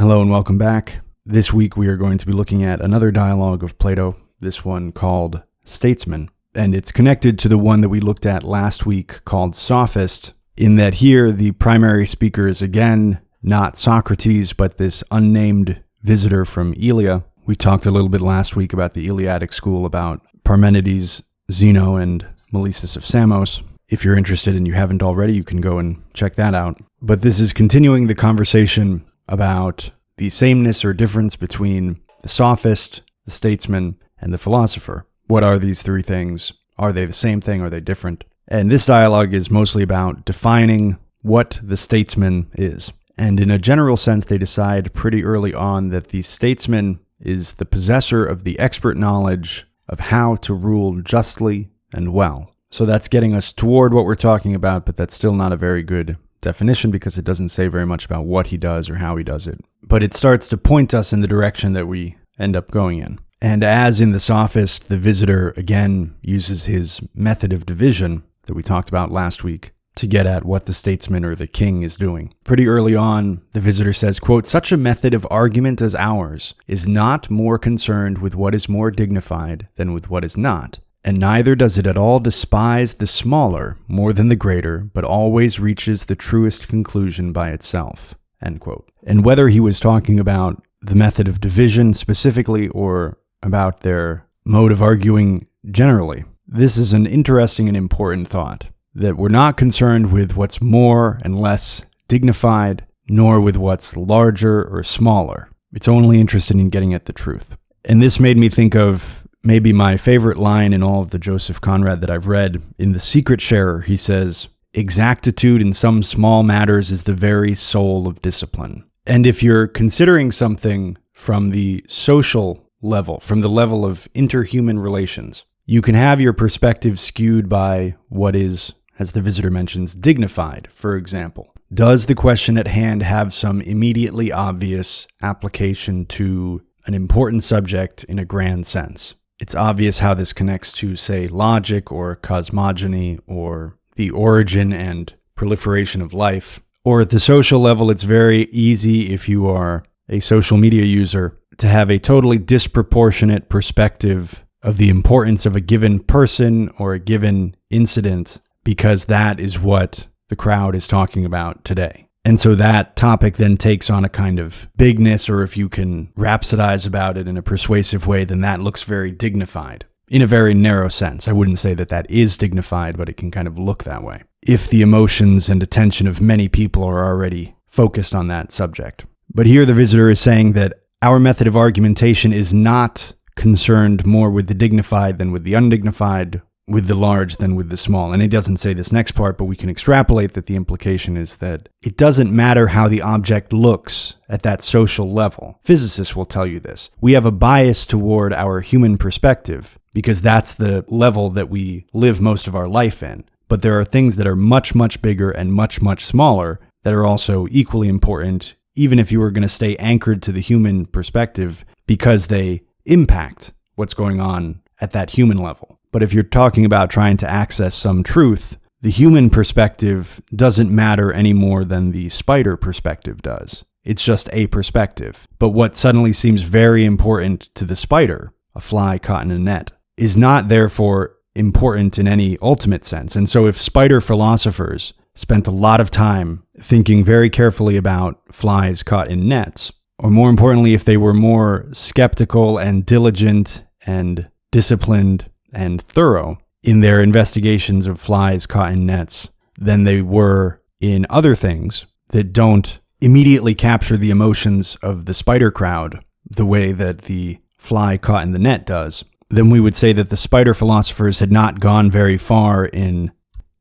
Hello and welcome back. This week we are going to be looking at another dialogue of Plato, this one called Statesman, and it's connected to the one that we looked at last week called Sophist, in that here the primary speaker is again not Socrates, but this unnamed visitor from Iliad. We talked a little bit last week about the Eleatic school, about Parmenides, Zeno, and Melissus of Samos. If you're interested and you haven't already, you can go and check that out. But this is continuing the conversation about the sameness or difference between the sophist, the statesman, and the philosopher. What are these three things? Are they the same thing? Are they different? And this dialogue is mostly about defining what the statesman is. And in a general sense, they decide pretty early on that the statesman is the possessor of the expert knowledge of how to rule justly and well. So that's getting us toward what we're talking about, but that's still not a very good definition because it doesn't say very much about what he does or how he does it. But it starts to point us in the direction that we end up going in. And as in the Sophist, the visitor again uses his method of division that we talked about last week to get at what the statesman or the king is doing. Pretty early on, the visitor says, quote, "Such a method of argument as ours is not more concerned with what is more dignified than with what is not. And neither does it at all despise the smaller more than the greater, but always reaches the truest conclusion by itself." End quote. And whether he was talking about the method of division specifically or about their mode of arguing generally, this is an interesting and important thought, that we're not concerned with what's more and less dignified, nor with what's larger or smaller. It's only interested in getting at the truth. And this made me think of maybe my favorite line in all of the Joseph Conrad that I've read. In The Secret Sharer, he says, "Exactitude in some small matters is the very soul of discipline." And if you're considering something from the social level, from the level of interhuman relations, you can have your perspective skewed by what is, as the visitor mentions, dignified, for example. Does the question at hand have some immediately obvious application to an important subject in a grand sense? It's obvious how this connects to, say, logic or cosmogony or the origin and proliferation of life. Or at the social level, it's very easy, if you are a social media user, to have a totally disproportionate perspective of the importance of a given person or a given incident, because that is what the crowd is talking about today. And so that topic then takes on a kind of bigness, or if you can rhapsodize about it in a persuasive way, then that looks very dignified. In a very narrow sense. I wouldn't say that that is dignified, but it can kind of look that way, if the emotions and attention of many people are already focused on that subject. But here the visitor is saying that our method of argumentation is not concerned more with the dignified than with the undignified, with the large than with the small. And he doesn't say this next part, but we can extrapolate that the implication is that it doesn't matter how the object looks at that social level. Physicists will tell you this. We have a bias toward our human perspective because that's the level that we live most of our life in. But there are things that are much, much bigger and much, much smaller that are also equally important, even if you were going to stay anchored to the human perspective, because they impact what's going on at that human level. But if you're talking about trying to access some truth, the human perspective doesn't matter any more than the spider perspective does. It's just a perspective. But what suddenly seems very important to the spider, a fly caught in a net, is not therefore important in any ultimate sense. And so if spider philosophers spent a lot of time thinking very carefully about flies caught in nets, or more importantly, if they were more skeptical and diligent and disciplined and thorough in their investigations of flies caught in nets than they were in other things that don't immediately capture the emotions of the spider crowd the way that the fly caught in the net does, then we would say that the spider philosophers had not gone very far in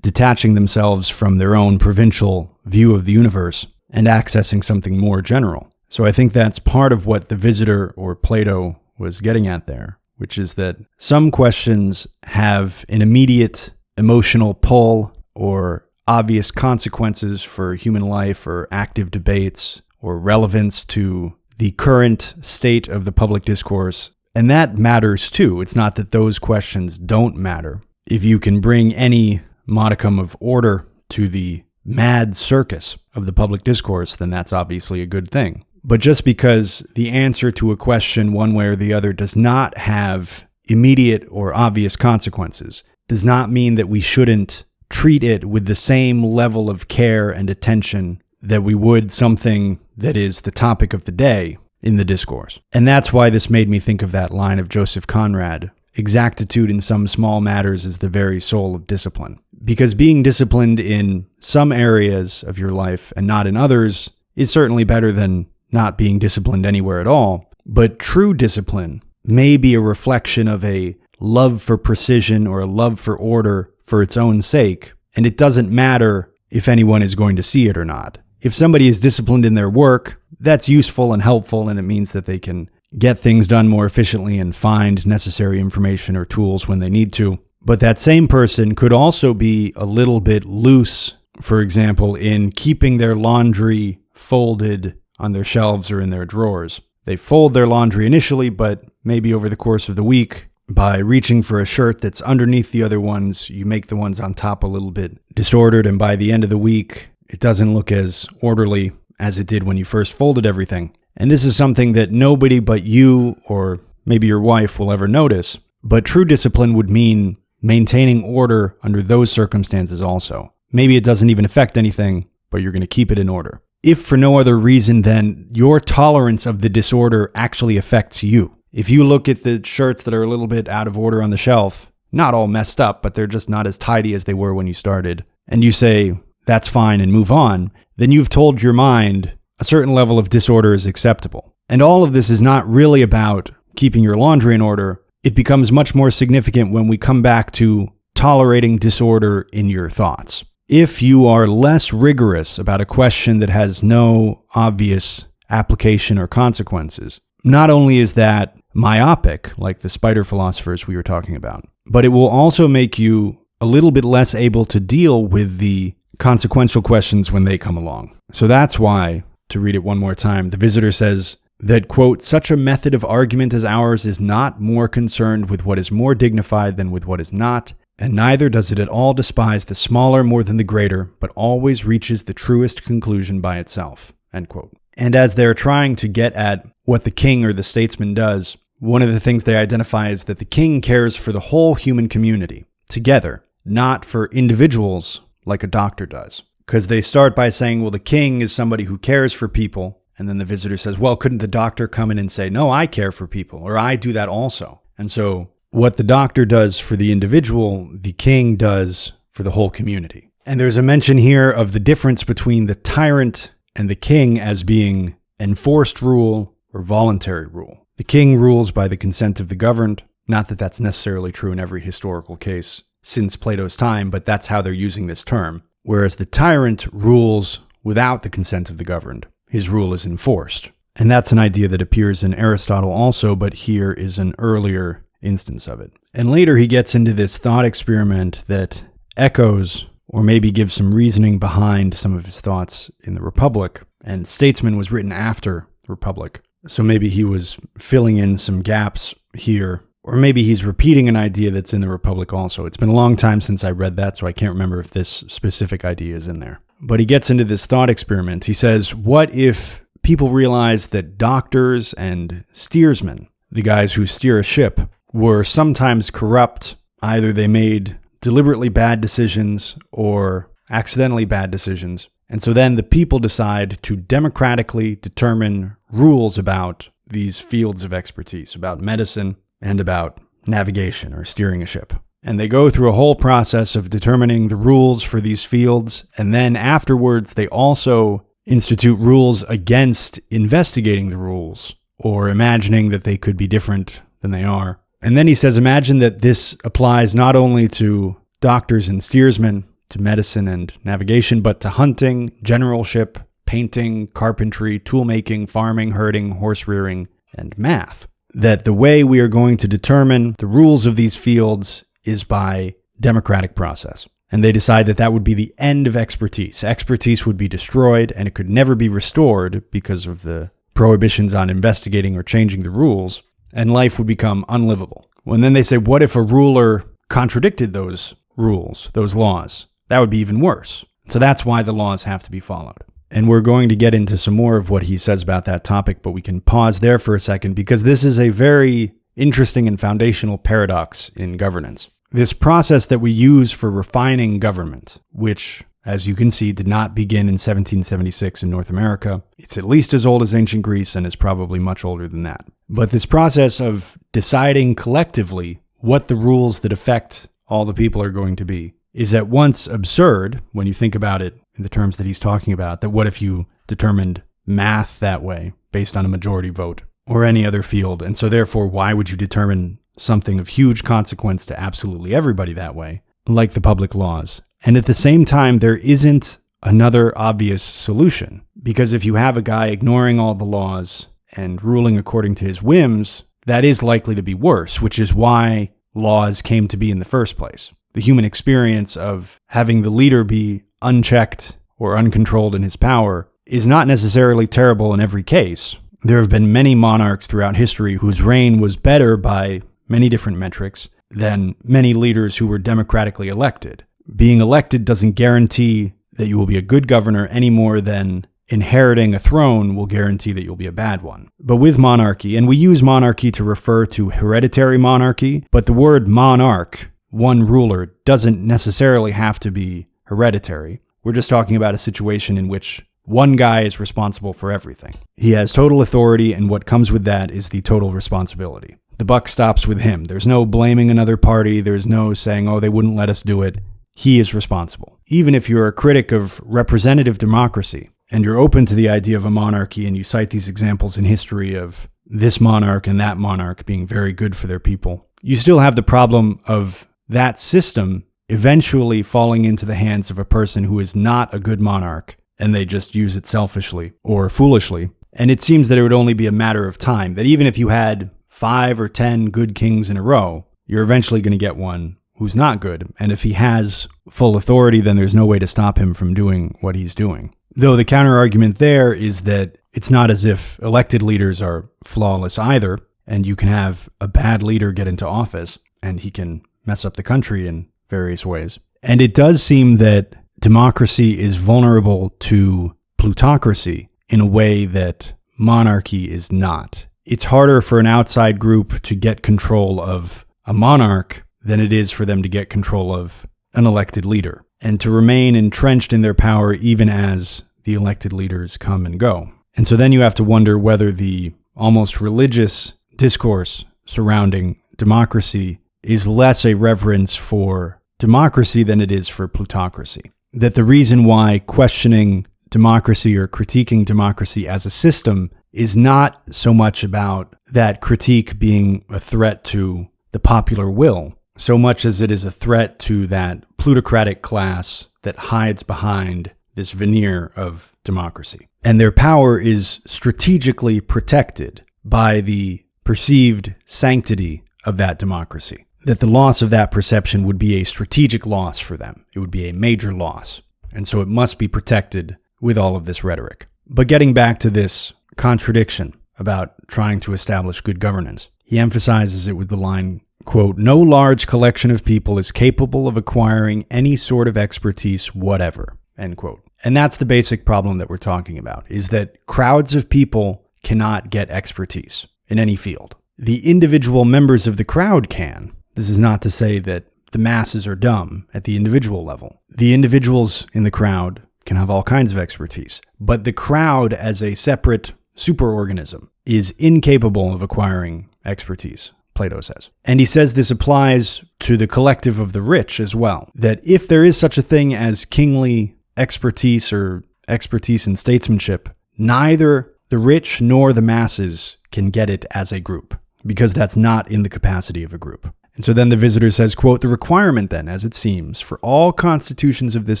detaching themselves from their own provincial view of the universe and accessing something more general. So I think that's part of what the visitor or Plato was getting at there, which is that some questions have an immediate emotional pull or obvious consequences for human life or active debates or relevance to the current state of the public discourse. And that matters too. It's not that those questions don't matter. If you can bring any modicum of order to the mad circus of the public discourse, then that's obviously a good thing. But just because the answer to a question one way or the other does not have immediate or obvious consequences does not mean that we shouldn't treat it with the same level of care and attention that we would something that is the topic of the day in the discourse. And that's why this made me think of that line of Joseph Conrad: exactitude in some small matters is the very soul of discipline. Because being disciplined in some areas of your life and not in others is certainly better than not being disciplined anywhere at all. But true discipline may be a reflection of a love for precision or a love for order for its own sake, and it doesn't matter if anyone is going to see it or not. If somebody is disciplined in their work, that's useful and helpful, and it means that they can get things done more efficiently and find necessary information or tools when they need to. But that same person could also be a little bit loose, for example, in keeping their laundry folded on their shelves or in their drawers. They fold their laundry initially, but maybe over the course of the week, by reaching for a shirt that's underneath the other ones, you make the ones on top a little bit disordered, and by the end of the week, it doesn't look as orderly as it did when you first folded everything. And this is something that nobody but you or maybe your wife will ever notice. But true discipline would mean maintaining order under those circumstances also. Maybe it doesn't even affect anything, but you're going to keep it in order. If for no other reason than your tolerance of the disorder actually affects you. If you look at the shirts that are a little bit out of order on the shelf, not all messed up, but they're just not as tidy as they were when you started, and you say, that's fine, and move on, then you've told your mind a certain level of disorder is acceptable. And all of this is not really about keeping your laundry in order. It becomes much more significant when we come back to tolerating disorder in your thoughts. If you are less rigorous about a question that has no obvious application or consequences, not only is that myopic, like the spider philosophers we were talking about, but it will also make you a little bit less able to deal with the consequential questions when they come along. So that's why, to read it one more time, the visitor says that, quote, such a method of argument as ours is not more concerned with what is more dignified than with what is not, and neither does it at all despise the smaller more than the greater, but always reaches the truest conclusion by itself, end quote. And as they're trying to get at what the king or the statesman does, one of the things they identify is that the king cares for the whole human community, together, not for individuals like a doctor does. Because they start by saying, well, the king is somebody who cares for people. And then the visitor says, well, couldn't the doctor come in and say, no, I care for people, or I do that also. And so what the doctor does for the individual, the king does for the whole community. And there's a mention here of the difference between the tyrant and the king as being enforced rule or voluntary rule. The king rules by the consent of the governed. Not that that's necessarily true in every historical case since Plato's time, but that's how they're using this term. Whereas the tyrant rules without the consent of the governed. His rule is enforced. And that's an idea that appears in Aristotle also, but here is an earlier instance of it. And later he gets into this thought experiment that echoes, or maybe gives some reasoning behind some of his thoughts in the Republic. And Statesman was written after the Republic. So maybe he was filling in some gaps here. Or maybe he's repeating an idea that's in the Republic also. It's been a long time since I read that, so I can't remember if this specific idea is in there. But he gets into this thought experiment. He says, what if people realized that doctors and steersmen, the guys who steer a ship, were sometimes corrupt? Either they made deliberately bad decisions or accidentally bad decisions. And so then the people decide to democratically determine rules about these fields of expertise, about medicine, and about navigation or steering a ship. And they go through a whole process of determining the rules for these fields, and then afterwards they also institute rules against investigating the rules, or imagining that they could be different than they are. And then he says, imagine that this applies not only to doctors and steersmen, to medicine and navigation, but to hunting, generalship, painting, carpentry, toolmaking, farming, herding, horse rearing, and math. That the way we are going to determine the rules of these fields is by democratic process. And they decide that that would be the end of expertise. Expertise would be destroyed, and it could never be restored because of the prohibitions on investigating or changing the rules, and life would become unlivable. And then they say, what if a ruler contradicted those rules, those laws? That would be even worse. So that's why the laws have to be followed. And we're going to get into some more of what he says about that topic, but we can pause there for a second because this is a very interesting and foundational paradox in governance. This process that we use for refining government, which, as you can see, did not begin in 1776 in North America. It's at least as old as ancient Greece and is probably much older than that. But this process of deciding collectively what the rules that affect all the people are going to be is at once absurd when you think about it in the terms that he's talking about, that what if you determined math that way based on a majority vote or any other field? And so therefore, why would you determine something of huge consequence to absolutely everybody that way, like the public laws? And at the same time, there isn't another obvious solution, because if you have a guy ignoring all the laws and ruling according to his whims, that is likely to be worse, which is why laws came to be in the first place. The human experience of having the leader be unchecked or uncontrolled in his power is not necessarily terrible in every case. There have been many monarchs throughout history whose reign was better by many different metrics than many leaders who were democratically elected. Being elected doesn't guarantee that you will be a good governor any more than inheriting a throne will guarantee that you'll be a bad one. But with monarchy, and we use monarchy to refer to hereditary monarchy, but the word monarch, one ruler, doesn't necessarily have to be hereditary. We're just talking about a situation in which one guy is responsible for everything. He has total authority, and what comes with that is the total responsibility. The buck stops with him. There's no blaming another party. There's no saying, oh, they wouldn't let us do it. He is responsible. Even if you're a critic of representative democracy and you're open to the idea of a monarchy and you cite these examples in history of this monarch and that monarch being very good for their people, you still have the problem of that system eventually falling into the hands of a person who is not a good monarch and they just use it selfishly or foolishly. And it seems that it would only be a matter of time, that even if you had 5 or 10 good kings in a row, you're eventually going to get one who's not good. And if he has full authority, then there's no way to stop him from doing what he's doing. Though the counter argument there is that it's not as if elected leaders are flawless either, and you can have a bad leader get into office and he can mess up the country in various ways. And it does seem that democracy is vulnerable to plutocracy in a way that monarchy is not. It's harder for an outside group to get control of a monarch than it is for them to get control of an elected leader and to remain entrenched in their power even as the elected leaders come and go. And so then you have to wonder whether the almost religious discourse surrounding democracy is less a reverence for democracy than it is for plutocracy. That the reason why questioning democracy or critiquing democracy as a system is not so much about that critique being a threat to the popular will, so much as it is a threat to that plutocratic class that hides behind this veneer of democracy. And their power is strategically protected by the perceived sanctity of that democracy. That the loss of that perception would be a strategic loss for them. It would be a major loss. And so it must be protected with all of this rhetoric. But getting back to this contradiction about trying to establish good governance, he emphasizes it with the line, quote, "No large collection of people is capable of acquiring any sort of expertise whatever," end quote. And that's the basic problem that we're talking about, is that crowds of people cannot get expertise in any field. The individual members of the crowd can. This is not to say that the masses are dumb at the individual level. The individuals in the crowd can have all kinds of expertise, but the crowd as a separate superorganism is incapable of acquiring expertise, Plato says. And he says this applies to the collective of the rich as well, that if there is such a thing as kingly expertise or expertise in statesmanship, neither the rich nor the masses can get it as a group, because that's not in the capacity of a group. And so then the visitor says, quote, "The requirement then, as it seems, for all constitutions of this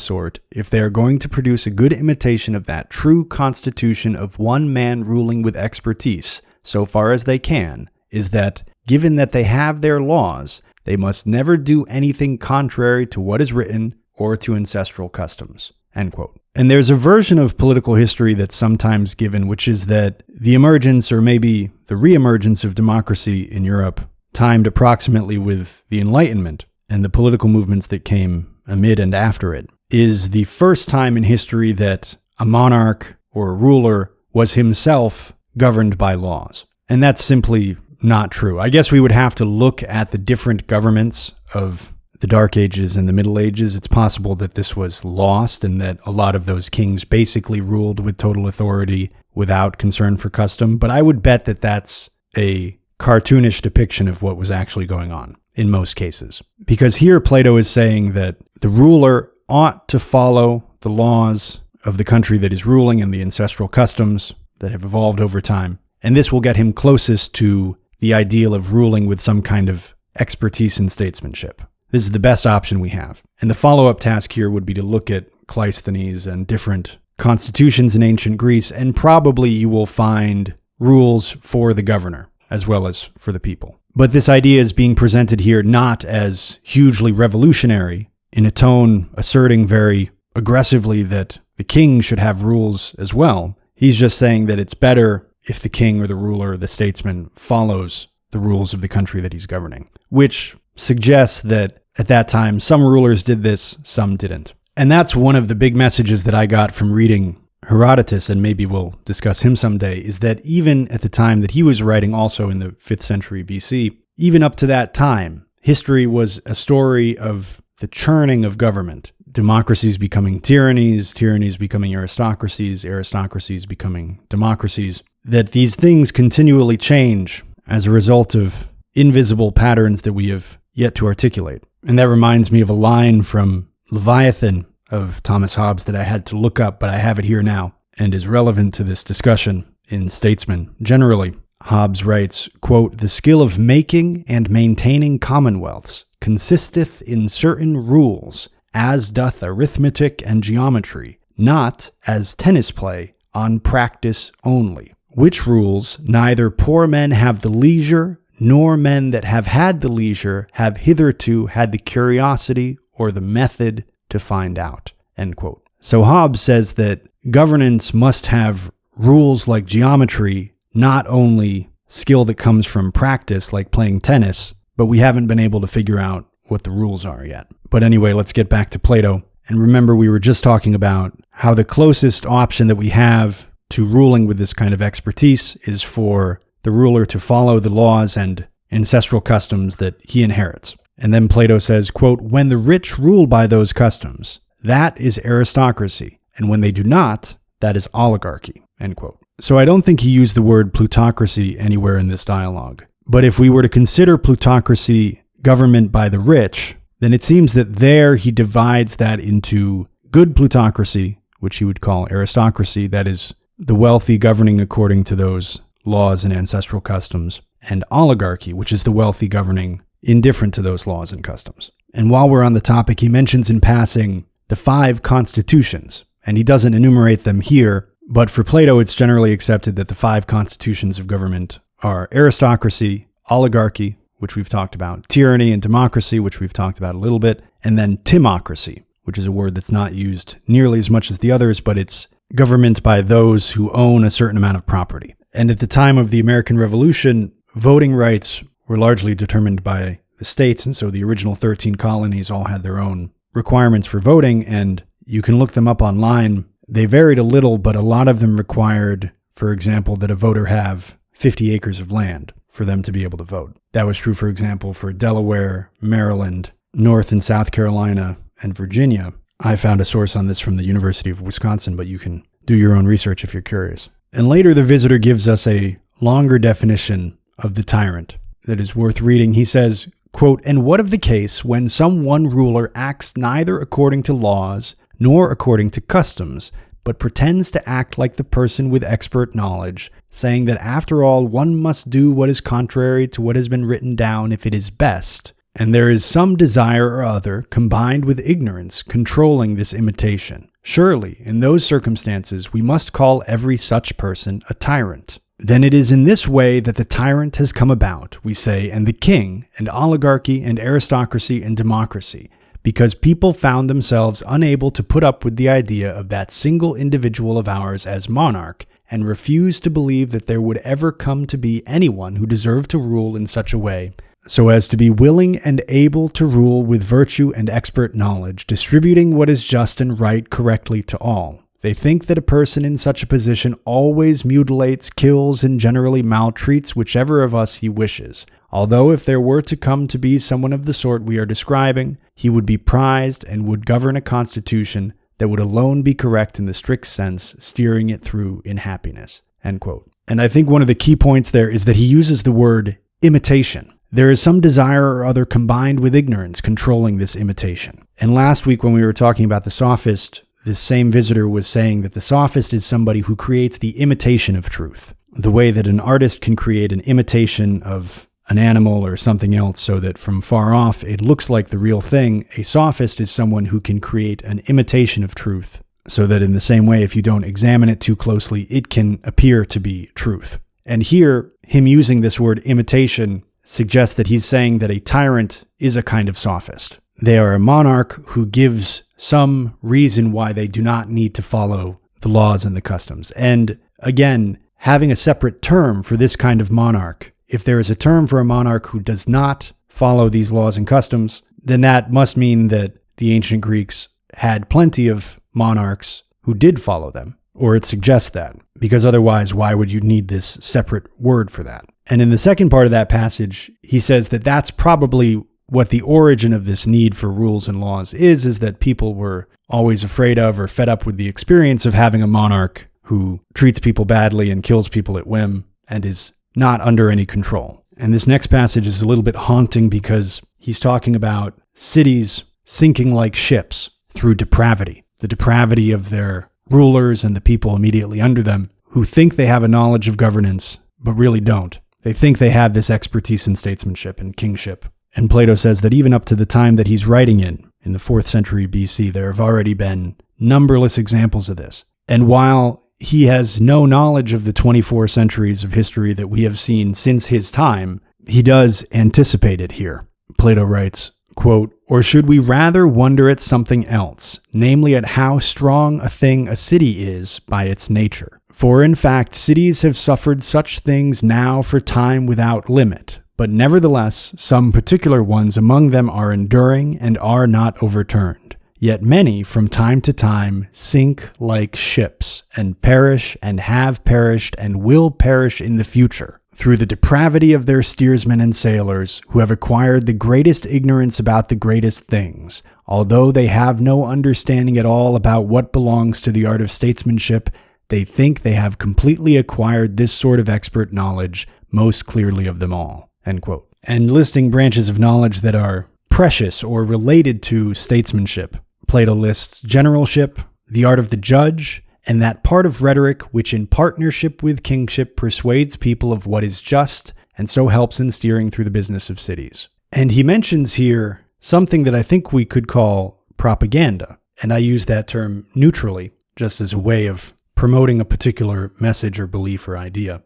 sort, if they are going to produce a good imitation of that true constitution of one man ruling with expertise, so far as they can, is that, given that they have their laws, they must never do anything contrary to what is written or to ancestral customs," end quote. And there's a version of political history that's sometimes given, which is that the emergence, or maybe the re-emergence of democracy in Europe, timed approximately with the Enlightenment and the political movements that came amid and after it, is the first time in history that a monarch or a ruler was himself governed by laws. And that's simply not true. I guess we would have to look at the different governments of the Dark Ages and the Middle Ages. It's possible that this was lost and that a lot of those kings basically ruled with total authority without concern for custom. But I would bet that that's a cartoonish depiction of what was actually going on in most cases. Because here Plato is saying that the ruler ought to follow the laws of the country that is ruling and the ancestral customs that have evolved over time. And this will get him closest to the ideal of ruling with some kind of expertise in statesmanship. This is the best option we have. And the follow-up task here would be to look at Cleisthenes and different constitutions in ancient Greece, and probably you will find rules for the governor as well as for the people. But this idea is being presented here not as hugely revolutionary, in a tone asserting very aggressively that the king should have rules as well. He's just saying that it's better if the king or the ruler, the statesman, follows the rules of the country that he's governing, which suggests that at that time, some rulers did this, some didn't. And that's one of the big messages that I got from reading Herodotus, and maybe we'll discuss him someday, is that even at the time that he was writing, also in the 5th century BC, even up to that time, history was a story of the churning of government. Democracies becoming tyrannies, tyrannies becoming aristocracies, aristocracies becoming democracies. That these things continually change as a result of invisible patterns that we have yet to articulate. And that reminds me of a line from Leviathan of Thomas Hobbes that I had to look up, but I have it here now, and is relevant to this discussion in Statesman. Generally, Hobbes writes, quote, "The skill of making and maintaining commonwealths consisteth in certain rules, as doth arithmetic and geometry, not as tennis play, on practice only, which rules neither poor men have the leisure, nor men that have had the leisure have hitherto had the curiosity or the method to find out." End quote. So Hobbes says that governance must have rules like geometry, not only skill that comes from practice like playing tennis, but we haven't been able to figure out what the rules are yet. But anyway, let's get back to Plato. And remember, we were just talking about how the closest option that we have to ruling with this kind of expertise is for the ruler to follow the laws and ancestral customs that he inherits. And then Plato says, quote, "When the rich rule by those customs, that is aristocracy, and when they do not, that is oligarchy," end quote. So I don't think he used the word plutocracy anywhere in this dialogue. But if we were to consider plutocracy government by the rich, then it seems that there he divides that into good plutocracy, which he would call aristocracy, that is the wealthy governing according to those laws and ancestral customs, and oligarchy, which is the wealthy governing indifferent to those laws and customs. And while we're on the topic, he mentions in passing the 5 constitutions, and he doesn't enumerate them here, but for Plato, it's generally accepted that the 5 constitutions of government are aristocracy, oligarchy, which we've talked about, tyranny and democracy, which we've talked about a little bit, and then timocracy, which is a word that's not used nearly as much as the others, but it's government by those who own a certain amount of property. And at the time of the American Revolution, voting rights were largely determined by the states, and so the original 13 colonies all had their own requirements for voting, and you can look them up online. They varied a little, but a lot of them required, for example, that a voter have 50 acres of land for them to be able to vote. That was true, for example, for Delaware, Maryland, North and South Carolina, and Virginia. I found a source on this from the University of Wisconsin, but you can do your own research if you're curious. And later, the visitor gives us a longer definition of the tyrant that is worth reading. He says, quote, "And what of the case when some one ruler acts neither according to laws nor according to customs, but pretends to act like the person with expert knowledge, saying that after all one must do what is contrary to what has been written down if it is best, and there is some desire or other combined with ignorance controlling this imitation. Surely, in those circumstances, we must call every such person a tyrant. Then it is in this way that the tyrant has come about, we say, and the king, and oligarchy, and aristocracy, and democracy, because people found themselves unable to put up with the idea of that single individual of ours as monarch, and refused to believe that there would ever come to be anyone who deserved to rule in such a way, so as to be willing and able to rule with virtue and expert knowledge, distributing what is just and right correctly to all. They think that a person in such a position always mutilates, kills, and generally maltreats whichever of us he wishes. Although if there were to come to be someone of the sort we are describing, he would be prized and would govern a constitution that would alone be correct in the strict sense, steering it through in happiness." End quote. And I think one of the key points there is that he uses the word imitation. There is some desire or other combined with ignorance controlling this imitation. And last week when we were talking about the sophist, this same visitor was saying that the sophist is somebody who creates the imitation of truth. The way that an artist can create an imitation of an animal or something else so that from far off it looks like the real thing, a sophist is someone who can create an imitation of truth so that in the same way, if you don't examine it too closely, it can appear to be truth. And here, him using this word imitation suggests that he's saying that a tyrant is a kind of sophist. They are a monarch who gives some reason why they do not need to follow the laws and the customs. And again, having a separate term for this kind of monarch, if there is a term for a monarch who does not follow these laws and customs, then that must mean that the ancient Greeks had plenty of monarchs who did follow them, or it suggests that, because otherwise, why would you need this separate word for that? And in the second part of that passage, he says that that's probably what the origin of this need for rules and laws is that people were always afraid of or fed up with the experience of having a monarch who treats people badly and kills people at whim and is not under any control. And this next passage is a little bit haunting because he's talking about cities sinking like ships through depravity, the depravity of their rulers and the people immediately under them who think they have a knowledge of governance, but really don't. They think they have this expertise in statesmanship and kingship. And Plato says that even up to the time that he's writing in the 4th century BC, there have already been numberless examples of this. And while he has no knowledge of the 24 centuries of history that we have seen since his time, he does anticipate it here. Plato writes, quote, "Or should we rather wonder at something else, namely at how strong a thing a city is by its nature? For in fact, cities have suffered such things now for time without limit, but nevertheless, some particular ones among them are enduring and are not overturned. Yet many, from time to time, sink like ships, and perish, and have perished, and will perish in the future, through the depravity of their steersmen and sailors, who have acquired the greatest ignorance about the greatest things, although they have no understanding at all about what belongs to the art of statesmanship. They think they have completely acquired this sort of expert knowledge, most clearly of them all." End quote. And listing branches of knowledge that are precious or related to statesmanship, Plato lists generalship, the art of the judge, and that part of rhetoric which in partnership with kingship persuades people of what is just and so helps in steering through the business of cities. And he mentions here something that I think we could call propaganda, and I use that term neutrally, just as a way of promoting a particular message or belief or idea,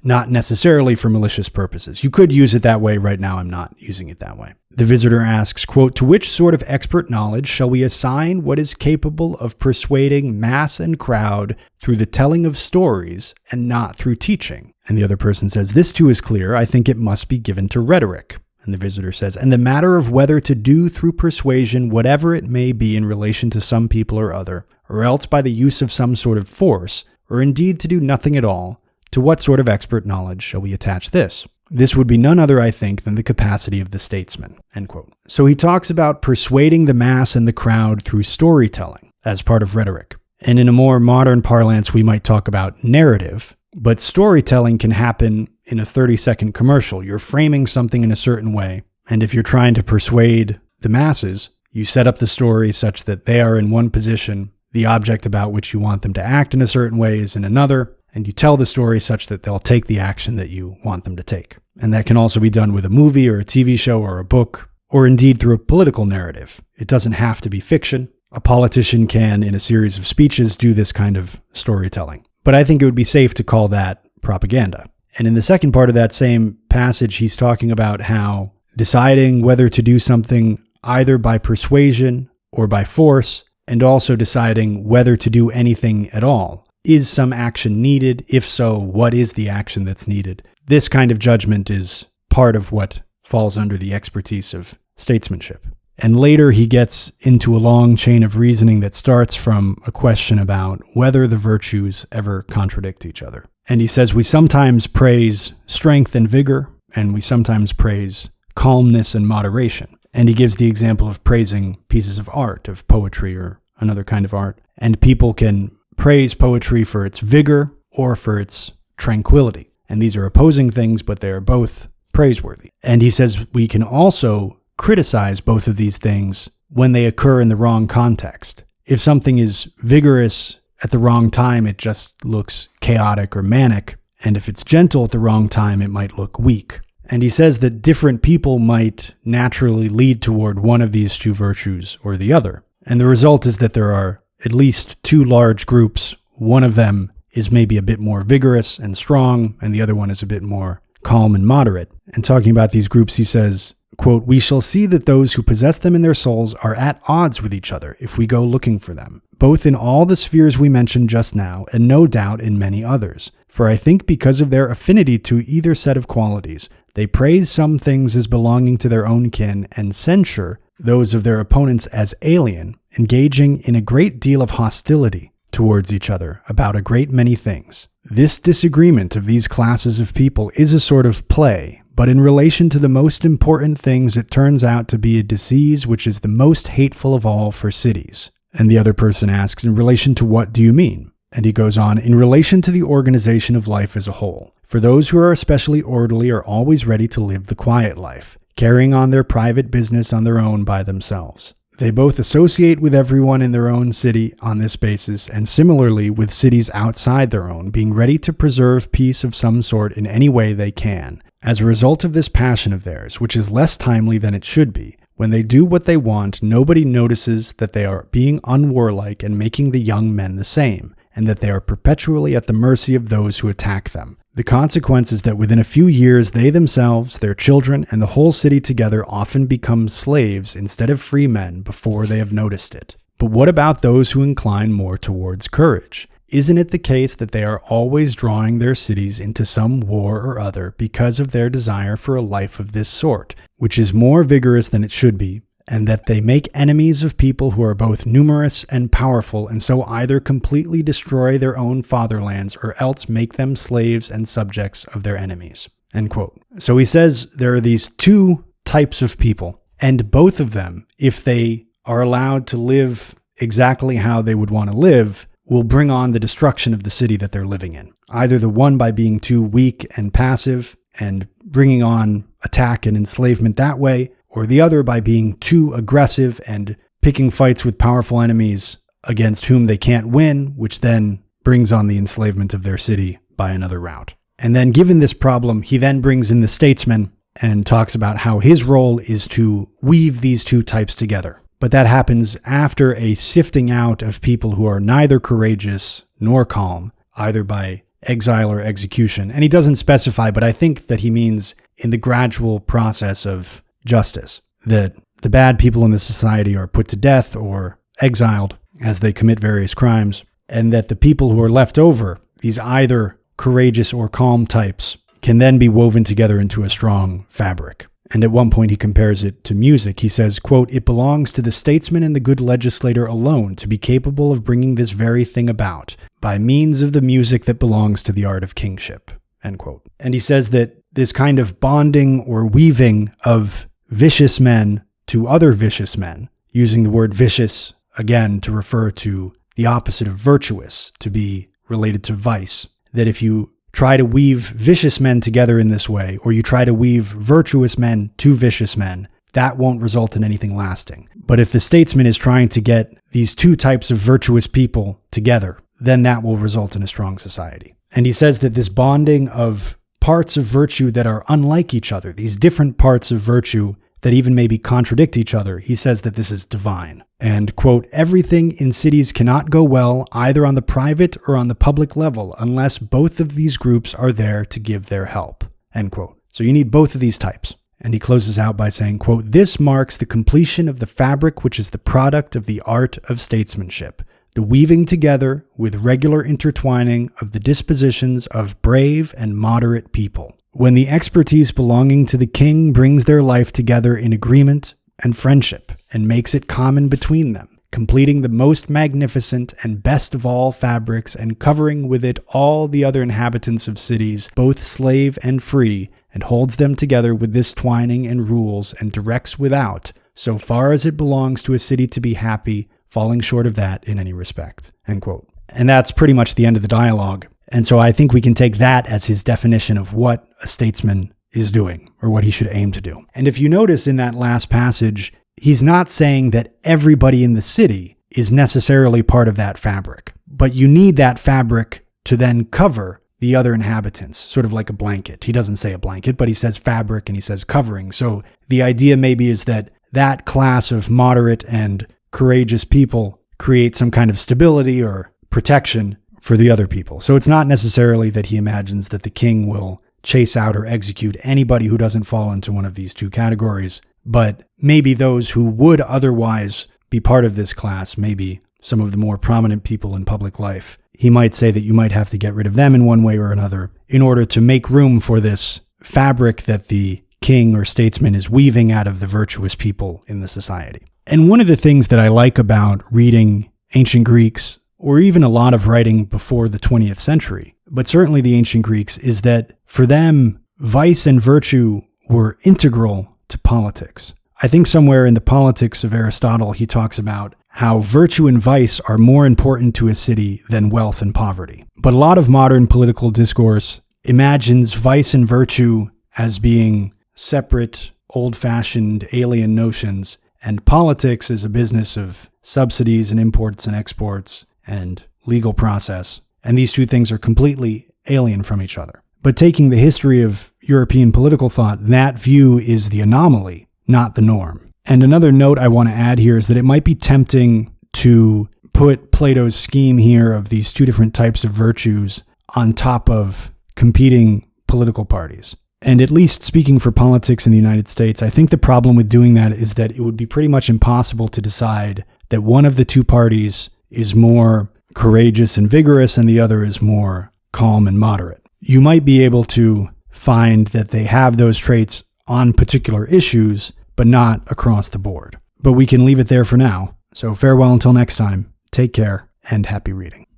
not necessarily for malicious purposes. You could use it that way. Right now, I'm not using it that way. The visitor asks, quote, "To which sort of expert knowledge shall we assign what is capable of persuading mass and crowd through the telling of stories and not through teaching?" And the other person says, "This too is clear. I think it must be given to rhetoric." And the visitor says, "And the matter of whether to do through persuasion whatever it may be in relation to some people or other, or else by the use of some sort of force, or indeed to do nothing at all, to what sort of expert knowledge shall we attach this? This would be none other, I think, than the capacity of the statesman." End quote. So he talks about persuading the mass and the crowd through storytelling as part of rhetoric. And in a more modern parlance, we might talk about narrative, but storytelling can happen in a 30-second commercial. You're framing something in a certain way, and if you're trying to persuade the masses, you set up the story such that they are in one position, the object about which you want them to act in a certain way is in another, and you tell the story such that they'll take the action that you want them to take. And that can also be done with a movie or a TV show or a book, or indeed through a political narrative. It doesn't have to be fiction. A politician can, in a series of speeches, do this kind of storytelling. But I think it would be safe to call that propaganda. And in the second part of that same passage, he's talking about how deciding whether to do something either by persuasion or by force, and also deciding whether to do anything at all. Is some action needed? If so, what is the action that's needed? This kind of judgment is part of what falls under the expertise of statesmanship. And later he gets into a long chain of reasoning that starts from a question about whether the virtues ever contradict each other. And he says we sometimes praise strength and vigor, and we sometimes praise calmness and moderation. And he gives the example of praising pieces of art, of poetry or another kind of art. And people can praise poetry for its vigor or for its tranquility. And these are opposing things, but they are both praiseworthy. And he says we can also criticize both of these things when they occur in the wrong context. If something is vigorous at the wrong time, it just looks chaotic or manic. And if it's gentle at the wrong time, it might look weak. And he says that different people might naturally lead toward one of these two virtues or the other. And the result is that there are at least two large groups. One of them is maybe a bit more vigorous and strong, and the other one is a bit more calm and moderate. And talking about these groups, he says, quote, "We shall see that those who possess them in their souls are at odds with each other if we go looking for them, both in all the spheres we mentioned just now, and no doubt in many others. For I think because of their affinity to either set of qualities, they praise some things as belonging to their own kin, and censure those of their opponents as alien, engaging in a great deal of hostility towards each other about a great many things. This disagreement of these classes of people is a sort of play, but in relation to the most important things it turns out to be a disease which is the most hateful of all for cities." And the other person asks, in relation to what do you mean? And he goes on, in relation to the organization of life as a whole. For those who are especially orderly are always ready to live the quiet life, carrying on their private business on their own by themselves. They both associate with everyone in their own city on this basis, and similarly with cities outside their own, being ready to preserve peace of some sort in any way they can. As a result of this passion of theirs, which is less timely than it should be, when they do what they want, nobody notices that they are being unwarlike and making the young men the same, and that they are perpetually at the mercy of those who attack them. The consequence is that within a few years they themselves, their children, and the whole city together often become slaves instead of free men before they have noticed it. But what about those who incline more towards courage? Isn't it the case that they are always drawing their cities into some war or other because of their desire for a life of this sort, which is more vigorous than it should be, and that they make enemies of people who are both numerous and powerful, and so either completely destroy their own fatherlands or else make them slaves and subjects of their enemies?" End quote. So he says there are these two types of people, and both of them, if they are allowed to live exactly how they would want to live, will bring on the destruction of the city that they're living in. Either the one by being too weak and passive and bringing on attack and enslavement that way, or the other by being too aggressive and picking fights with powerful enemies against whom they can't win, which then brings on the enslavement of their city by another route. And then given this problem, he then brings in the statesman and talks about how his role is to weave these two types together. But that happens after a sifting out of people who are neither courageous nor calm, either by exile or execution. And he doesn't specify, but I think that he means in the gradual process of justice, that the bad people in the society are put to death or exiled as they commit various crimes, and that the people who are left over, these either courageous or calm types, can then be woven together into a strong fabric. And at one point he compares it to music. He says, quote, "It belongs to the statesman and the good legislator alone to be capable of bringing this very thing about by means of the music that belongs to the art of kingship." End quote. And he says that this kind of bonding or weaving of vicious men to other vicious men, using the word vicious again to refer to the opposite of virtuous, to be related to vice, that if you try to weave vicious men together in this way, or you try to weave virtuous men to vicious men, that won't result in anything lasting. But if the statesman is trying to get these two types of virtuous people together, then that will result in a strong society. And he says that this bonding of parts of virtue that are unlike each other, these different parts of virtue that even maybe contradict each other, he says that this is divine. And, quote, "Everything in cities cannot go well either on the private or on the public level unless both of these groups are there to give their help." End quote. So you need both of these types. And he closes out by saying, quote, "This marks the completion of the fabric which is the product of the art of statesmanship, the weaving together with regular intertwining of the dispositions of brave and moderate people. When the expertise belonging to the king brings their life together in agreement, and friendship, and makes it common between them, completing the most magnificent and best of all fabrics, and covering with it all the other inhabitants of cities, both slave and free, and holds them together with this twining and rules, and directs without, so far as it belongs to a city to be happy, falling short of that in any respect." End quote. And that's pretty much the end of the dialogue. And so I think we can take that as his definition of what a statesman is doing, or what he should aim to do. And if you notice in that last passage, he's not saying that everybody in the city is necessarily part of that fabric, but you need that fabric to then cover the other inhabitants, sort of like a blanket. He doesn't say a blanket, but he says fabric and he says covering. So the idea maybe is that that class of moderate and courageous people create some kind of stability or protection for the other people. So it's not necessarily that he imagines that the king will chase out or execute anybody who doesn't fall into one of these two categories, but maybe those who would otherwise be part of this class, maybe some of the more prominent people in public life. He might say that you might have to get rid of them in one way or another in order to make room for this fabric that the king or statesman is weaving out of the virtuous people in the society. And one of the things that I like about reading ancient Greeks, or even a lot of writing before the 20th century, but certainly the ancient Greeks, is that for them, vice and virtue were integral to politics. I think somewhere in the Politics of Aristotle, he talks about how virtue and vice are more important to a city than wealth and poverty. But a lot of modern political discourse imagines vice and virtue as being separate, old-fashioned, alien notions, and politics is a business of subsidies and imports and exports and legal process. And these two things are completely alien from each other. But taking the history of European political thought, that view is the anomaly, not the norm. And another note I want to add here is that it might be tempting to put Plato's scheme here of these two different types of virtues on top of competing political parties. And at least speaking for politics in the United States, I think the problem with doing that is that it would be pretty much impossible to decide that one of the two parties is more courageous and vigorous and the other is more calm and moderate. You might be able to find that they have those traits on particular issues, but not across the board. But we can leave it there for now. So farewell until next time. Take care and happy reading.